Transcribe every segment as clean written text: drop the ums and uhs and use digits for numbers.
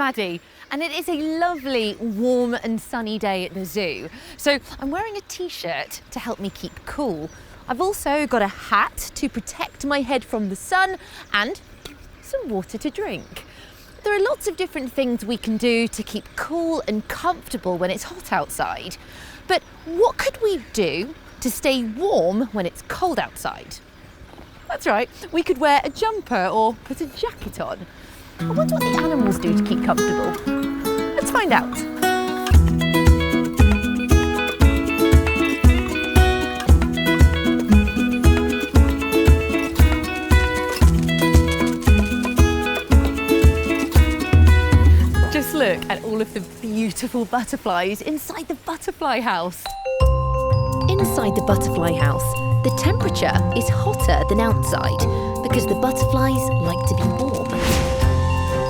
Maddie, and it is a lovely, warm and sunny day at the zoo. So I'm wearing a t-shirt to help me keep cool. I've also got a hat to protect my head from the sun and some water to drink. There are lots of different things we can do to keep cool and comfortable when it's hot outside. But what could we do to stay warm when it's cold outside? That's right, we could wear a jumper or put a jacket on. I wonder what the animals do to keep comfortable. Let's find out. Just look at all of the beautiful butterflies inside the butterfly house. Inside the butterfly house, the temperature is hotter than outside because the butterflies like to be warm.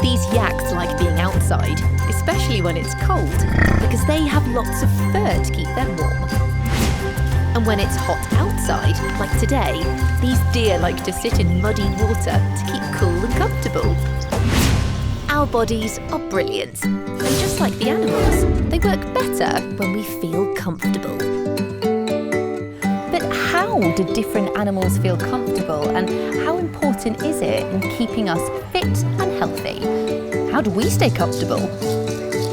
These yaks like being outside, especially when it's cold, because they have lots of fur to keep them warm. And when it's hot outside, like today, these deer like to sit in muddy water to keep cool and comfortable. Our bodies are brilliant, and just like the animals, they work better when we feel comfortable. But how do different animals feel comfortable, and how important is it in keeping us fit and healthy? How do we stay comfortable?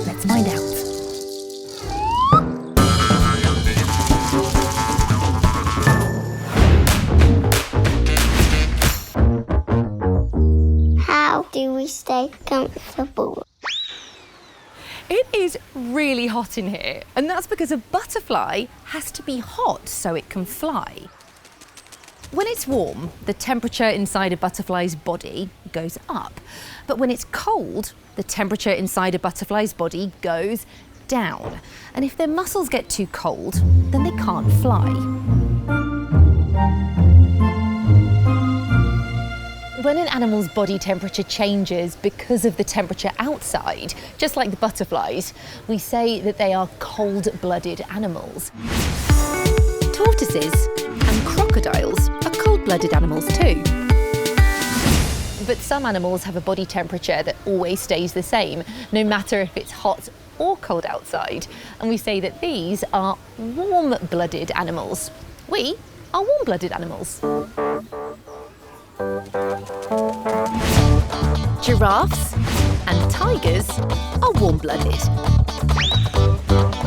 Let's find out. How do we stay comfortable? It is really hot in here, and that's because a butterfly has to be hot so it can fly. When it's warm, the temperature inside a butterfly's body goes up. But when it's cold, the temperature inside a butterfly's body goes down. And if their muscles get too cold, then they can't fly. When an animal's body temperature changes because of the temperature outside, just like the butterflies, we say that they are cold-blooded animals. Tortoises and crocodiles are cold-blooded animals too. But some animals have a body temperature that always stays the same, no matter if it's hot or cold outside. And we say that these are warm-blooded animals. We are warm-blooded animals. Giraffes and tigers are warm-blooded.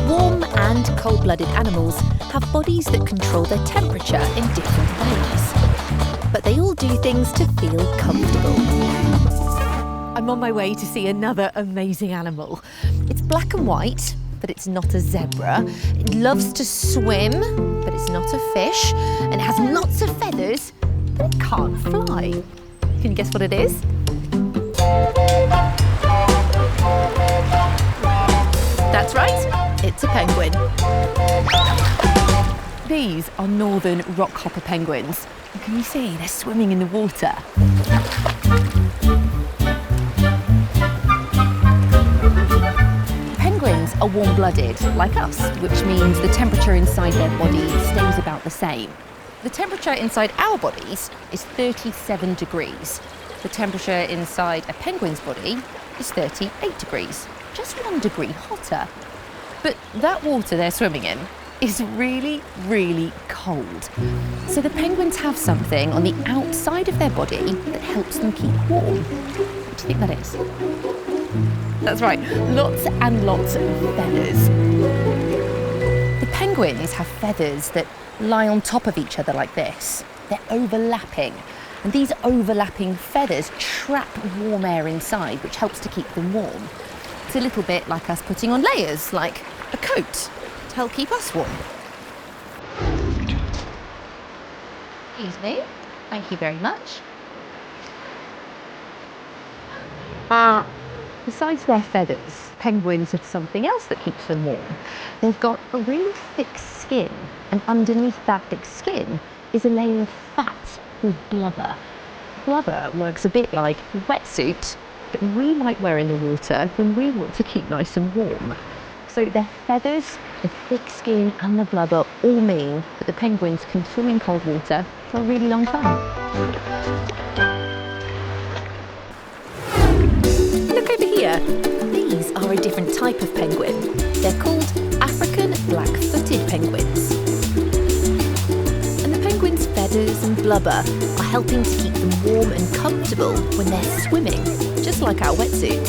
Warm and cold-blooded animals have bodies that control their temperature in different ways. But they all do things to feel comfortable. I'm on my way to see another amazing animal. It's black and white, but it's not a zebra. It loves to swim, but it's not a fish. And it has lots of feathers, but it can't fly. Can you guess what it is? That's right, it's a penguin. These are northern rockhopper penguins. And can you see they're swimming in the water? Penguins are warm-blooded, like us, which means the temperature inside their body stays about the same. The temperature inside our bodies is 37 degrees. The temperature inside a penguin's body is 38 degrees, just 1 degree hotter. But that water they're swimming in is really, really cold. So the penguins have something on the outside of their body that helps them keep warm. What do you think that is? That's right, lots and lots of feathers. The penguins have feathers that lie on top of each other like this. They're overlapping. And these overlapping feathers trap warm air inside, which helps to keep them warm. It's a little bit like us putting on layers, like a coat, to help keep us warm. Excuse me. Thank you very much. Besides their feathers, penguins have something else that keeps them warm. They've got a really thick skin, and underneath that thick skin is a layer of fat called blubber. Blubber works a bit like a wetsuit that we might wear in the water when we want to keep nice and warm. So their feathers, the thick skin and the blubber all mean that the penguins can swim in cold water for a really long time. Look over here. are a different type of penguin. They're called African black-footed penguins. And the penguins' feathers and blubber are helping to keep them warm and comfortable when they're swimming, just like our wetsuits.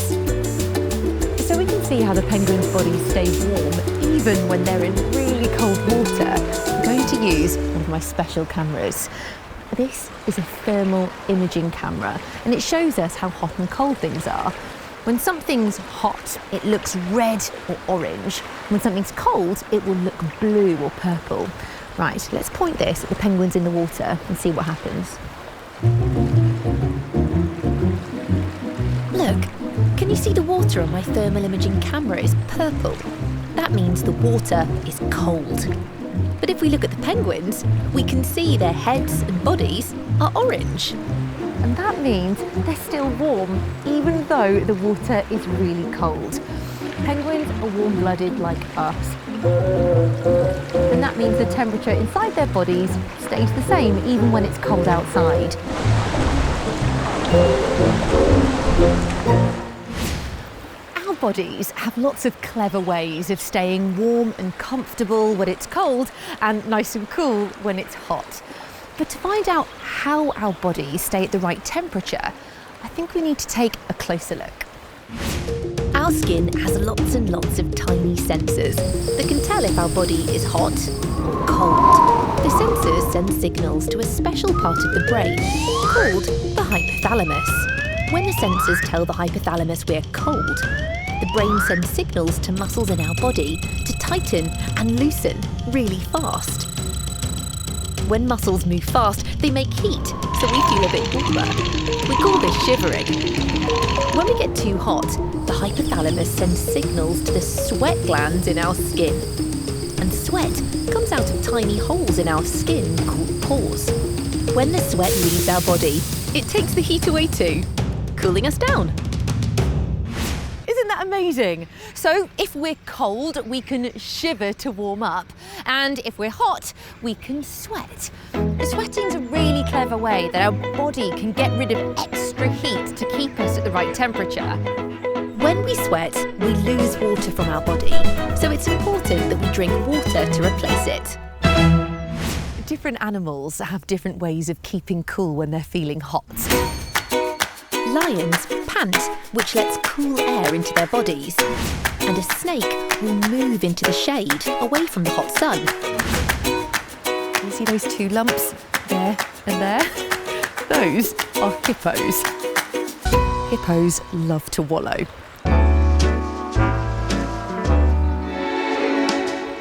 So we can see how the penguins' bodies stay warm even when they're in really cold water. I'm going to use one of my special cameras. This is a thermal imaging camera, and it shows us how hot and cold things are. When something's hot, it looks red or orange. When something's cold, it will look blue or purple. Right, let's point this at the penguins in the water and see what happens. Look, can you see the water on my thermal imaging camera is purple? That means the water is cold. But if we look at the penguins, we can see their heads and bodies are orange. And that means they're still warm, even though the water is really cold. Penguins are warm-blooded like us. And that means the temperature inside their bodies stays the same, even when it's cold outside. Our bodies have lots of clever ways of staying warm and comfortable when it's cold and nice and cool when it's hot. But to find out how our bodies stay at the right temperature, I think we need to take a closer look. Our skin has lots and lots of tiny sensors that can tell if our body is hot or cold. The sensors send signals to a special part of the brain called the hypothalamus. When the sensors tell the hypothalamus we're cold, the brain sends signals to muscles in our body to tighten and loosen really fast. When muscles move fast, they make heat, so we feel a bit warmer. We call this shivering. When we get too hot, the hypothalamus sends signals to the sweat glands in our skin. And sweat comes out of tiny holes in our skin called pores. When the sweat leaves our body, it takes the heat away too, cooling us down. Isn't that amazing? So if we're cold, we can shiver to warm up. And if we're hot, we can sweat. Sweating's a really clever way that our body can get rid of extra heat to keep us at the right temperature. When we sweat, we lose water from our body, so it's important that we drink water to replace it. Different animals have different ways of keeping cool when they're feeling hot. Lions pant, which lets cool air into their bodies. And a snake will move into the shade, away from the hot sun. You see those two lumps there and there? Those are hippos. Hippos love to wallow.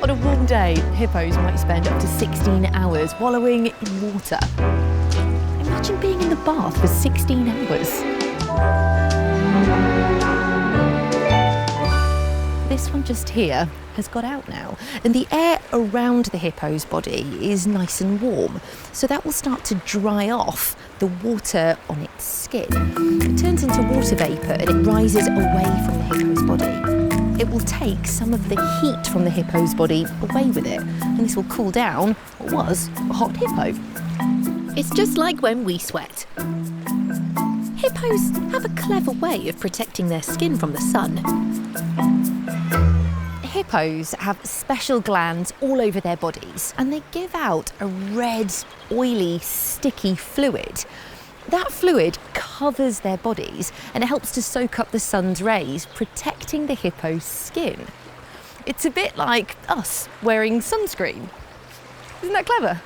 On a warm day, hippos might spend up to 16 hours wallowing in water. Imagine being in the bath for 16 hours. This one just here has got out now, and the air around the hippo's body is nice and warm, so that will start to dry off the water on its skin. It turns into water vapour and it rises away from the hippo's body. It will take some of the heat from the hippo's body away with it, and this will cool down what was a hot hippo. It's just like when we sweat. Hippos have a clever way of protecting their skin from the sun. Hippos have special glands all over their bodies, and they give out a red, oily, sticky fluid. That fluid covers their bodies and it helps to soak up the sun's rays, protecting the hippo's skin. It's a bit like us wearing sunscreen. Isn't that clever?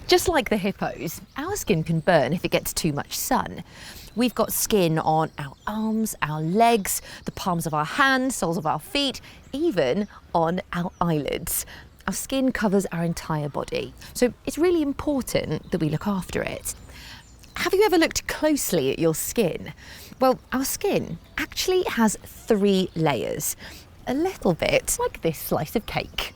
Just like the hippos, our skin can burn if it gets too much sun. We've got skin on our arms, our legs, the palms of our hands, soles of our feet, even on our eyelids. Our skin covers our entire body, so it's really important that we look after it. Have you ever looked closely at your skin? Well, our skin actually has 3 layers, a little bit like this slice of cake.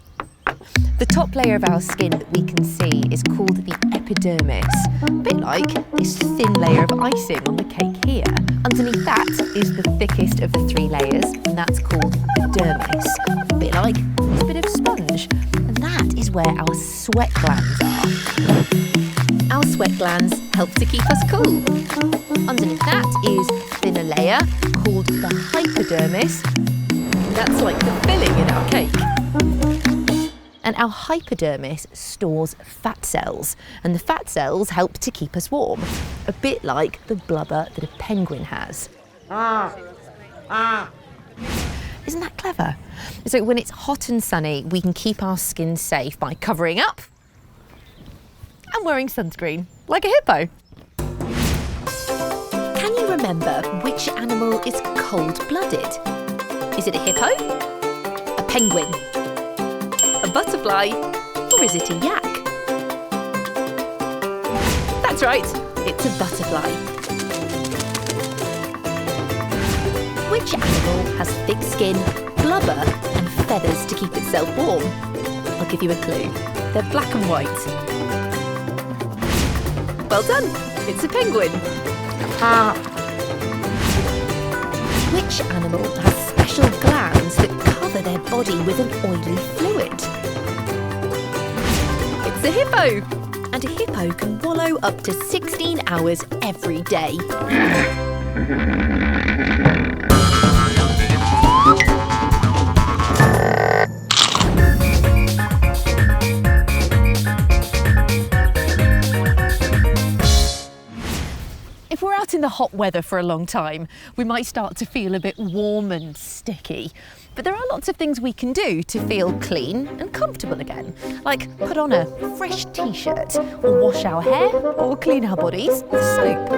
The top layer of our skin that we can see is called the epidermis, a bit like this thin layer of icing on the cake here. Underneath that is the thickest of the 3 layers, and that's called the dermis, a bit like this bit of sponge. And that is where our sweat glands are. Our sweat sweat glands help to keep us cool. Underneath that is a thinner layer called the hypodermis. That's like the filling in our cake. And our hypodermis stores fat cells, and the fat cells help to keep us warm, a bit like the blubber that a penguin has. Isn't that clever? So when it's hot and sunny, we can keep our skin safe by covering up and wearing sunscreen, like a hippo. Can you remember which animal is cold-blooded? Is it a hippo, a penguin, a butterfly, or is it a yak? That's right, it's a butterfly. Which animal has thick skin, blubber, and feathers to keep itself warm? I'll give you a clue. They're black and white. Well done, it's a penguin. Which animal has special glands that cover their body with an oily fluid? It's a hippo. And a hippo can wallow up to 16 hours every day. If we're out in the hot weather for a long time, we might start to feel a bit warm and sticky. But there are lots of things we can do to feel clean and comfortable again, like put on a fresh t-shirt, or wash our hair, or clean our bodies with soap.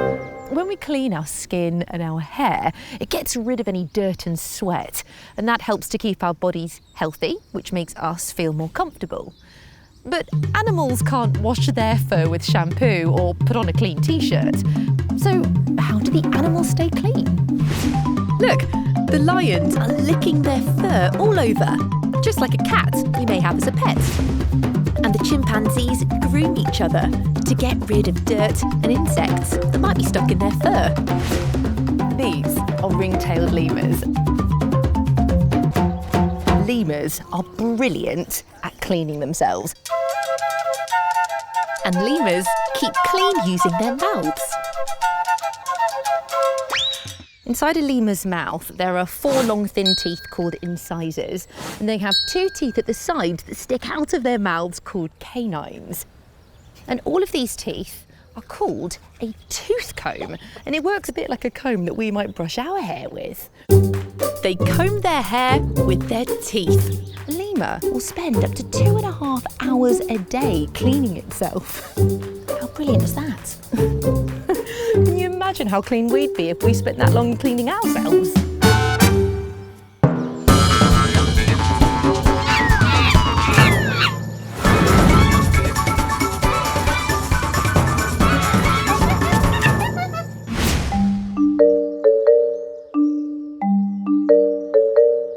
When we clean our skin and our hair, it gets rid of any dirt and sweat, and that helps to keep our bodies healthy, which makes us feel more comfortable. But animals can't wash their fur with shampoo or put on a clean t-shirt. So how do the animals stay clean? Look, the lions are licking their fur all over, just like a cat you may have as a pet. And the chimpanzees groom each other to get rid of dirt and insects that might be stuck in their fur. These are ring-tailed lemurs. Lemurs are brilliant at cleaning themselves. And lemurs keep clean using their mouths. Inside a lemur's mouth, there are 4 long thin teeth called incisors, and they have 2 teeth at the side that stick out of their mouths called canines. And all of these teeth are called a tooth comb, and it works a bit like a comb that we might brush our hair with. They comb their hair with their teeth. A lemur will spend up to 2.5 hours a day cleaning itself. How brilliant is that? Can you imagine how clean we'd be if we spent that long cleaning ourselves?